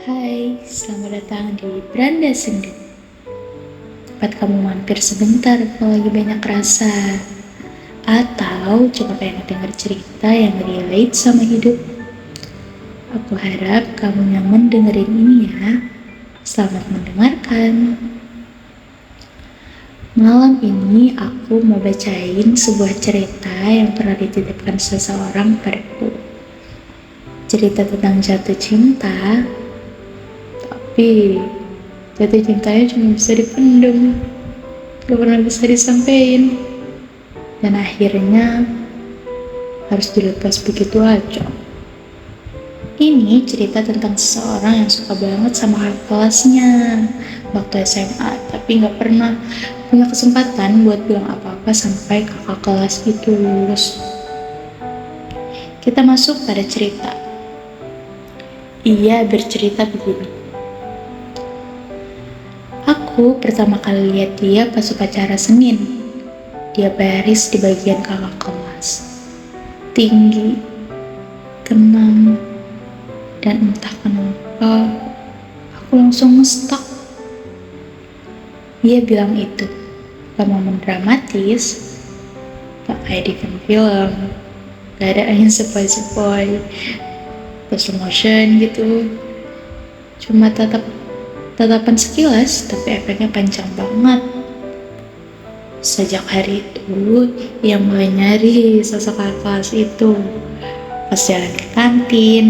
Hai, selamat datang di Beranda Sendu. Tempat kamu mampir sebentar kalau lagi banyak rasa. Atau cuma pengen denger cerita yang relate sama hidup. Aku harap kamu nyaman dengerin ini ya. Selamat mendengarkan. Malam ini aku mau bacain sebuah cerita yang pernah dititipkan seseorang padaku. Cerita tentang jatuh cinta, tapi jatuh cintanya cuma bisa dipendam, gak pernah bisa disampaikan, dan akhirnya harus dilepas begitu aja. Ini cerita tentang seseorang yang suka banget sama kakak kelasnya waktu SMA, tapi gak pernah punya kesempatan buat bilang apa-apa sampai kakak kelas itu lulus. Kita masuk pada cerita. Ia bercerita begini. Aku pertama kali lihat dia pas upacara Senin. Dia baris di bagian kakak kelas. Tinggi, tenang, dan entah kenapa aku langsung ngestak. Dia bilang itu gak momen dramatis, gak kayak di film-film, gak ada angin sepoi-sepoi, slow motion gitu. Cuma tatapan sekilas, tapi efeknya panjang banget. Sejak hari itu, ia mulai nyari sosok kakak kelas itu. Pas jalan ke kantin,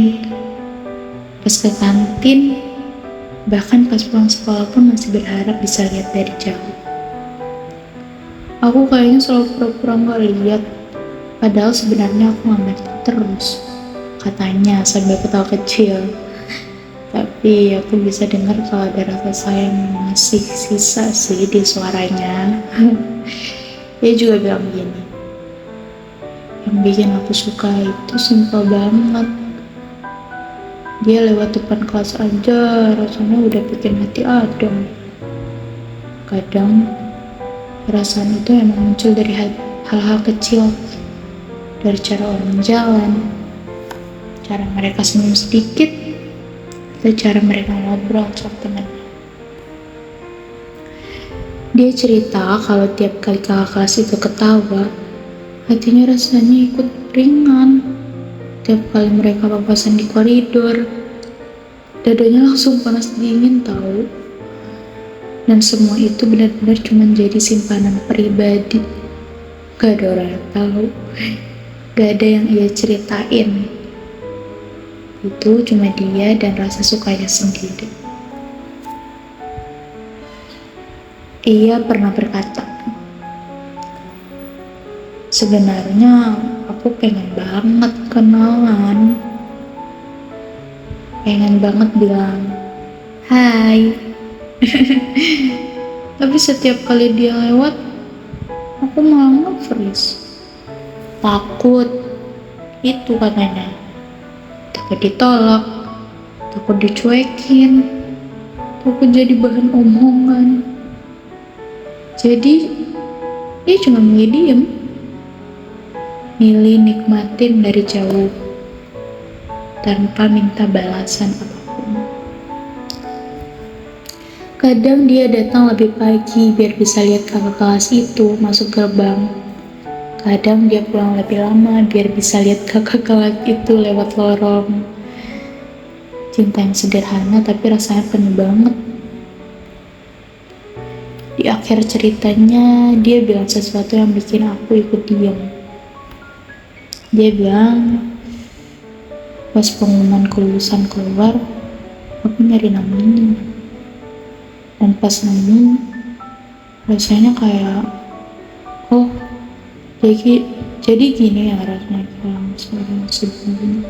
bahkan pas pulang sekolah pun masih berharap bisa lihat dari jauh. Aku kayaknya selalu pura-pura gak lihat, padahal sebenarnya aku ngamatin terus. Katanya sambil ketawa kecil. Tapi aku bisa dengar kalau ada rasa sayang masih sisa sih di suaranya. Dia juga bilang gini, yang bikin aku suka itu simpel banget. Dia lewat depan kelas aja rasanya udah bikin hati adem. Kadang perasaan itu emang muncul dari hal-hal kecil, dari cara orang jalan, cara mereka senyum sedikit, atau cara mereka ngobrol sama teman. Dia cerita kalau tiap kali kakak kelas itu ketawa, hatinya rasanya ikut ringan. Tiap kali mereka papasan di koridor, dadanya langsung panas dingin tahu. Dan semua itu benar-benar cuma jadi simpanan pribadi. Gak ada orang yang tahu, gak ada yang ia ceritain. Itu cuma dia dan rasa sukanya sendiri. Ia pernah berkata, sebenarnya aku pengen banget kenalan. Pengen banget bilang, hai. Tapi setiap kali dia lewat, aku malah nge-freeze. Takut, itu katanya. Takut ditolak, takut dicuekin, takut jadi bahan omongan. Jadi, dia cuma milih diem. Milih nikmatin dari jauh, tanpa minta balasan apapun. Kadang dia datang lebih pagi biar bisa lihat kakak kelas itu masuk gerbang. Kadang dia pulang lebih lama biar bisa lihat kakak kelas itu lewat lorong. Cinta yang sederhana tapi rasanya penuh banget. Di akhir ceritanya, dia bilang sesuatu yang bikin aku ikut diam. Dia bilang, pas pengumuman kelulusan keluar, aku nyari namanya. Dan pas nemu, rasanya kayak, oh, jadi gini ya rasanya yang sebelumnya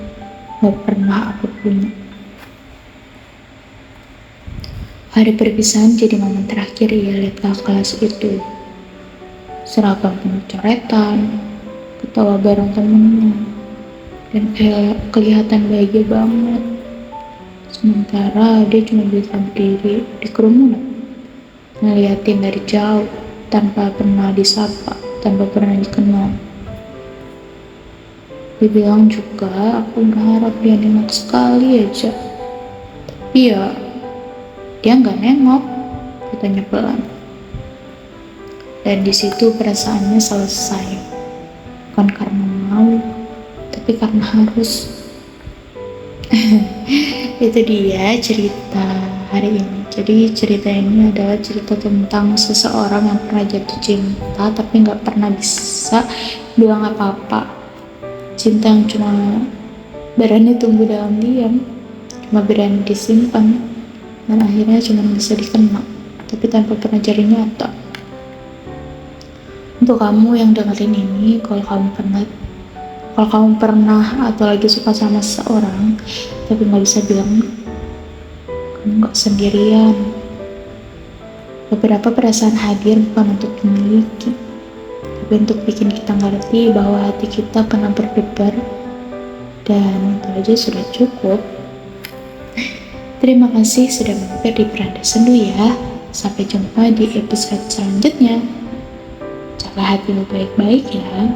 gak pernah aku punya. Hari perpisahan jadi momen terakhir ia lihat kakak kelas itu. Seragam penuh coretan, ketawa bareng temennya, dan kelihatan bahagia banget. Sementara dia cuma bisa berdiri di kerumunan, ngeliatin dari jauh, tanpa pernah disapa, tanpa pernah dikenal. Dia bilang juga, aku berharap dia nengok sekali aja. Tapi ya dia nggak nengok, katanya pelan. Dan di situ perasaannya selesai. Bukan karena mau, tapi karena harus. Itu dia cerita hari ini. Jadi cerita ini adalah cerita tentang seseorang yang pernah jatuh cinta tapi nggak pernah bisa bilang apa-apa. Cinta yang cuma berani tumbuh dalam diam, cuma berani disimpan, dan akhirnya cuma bisa dikenal tapi tanpa pernah jadi nyata. Untuk kamu yang dengerin ini, kalau kamu pernah atau lagi suka sama seseorang tapi nggak bisa bilang, kamu nggak sendirian. Beberapa perasaan hadir bukan untuk dimiliki, tapi untuk bikin kita ngerti bahwa hati kita pernah berdebar, dan itu aja sudah cukup. Terima kasih sudah mampir di Beranda Sendu ya. Sampai jumpa di episode selanjutnya. Jaga hatimu baik-baik ya.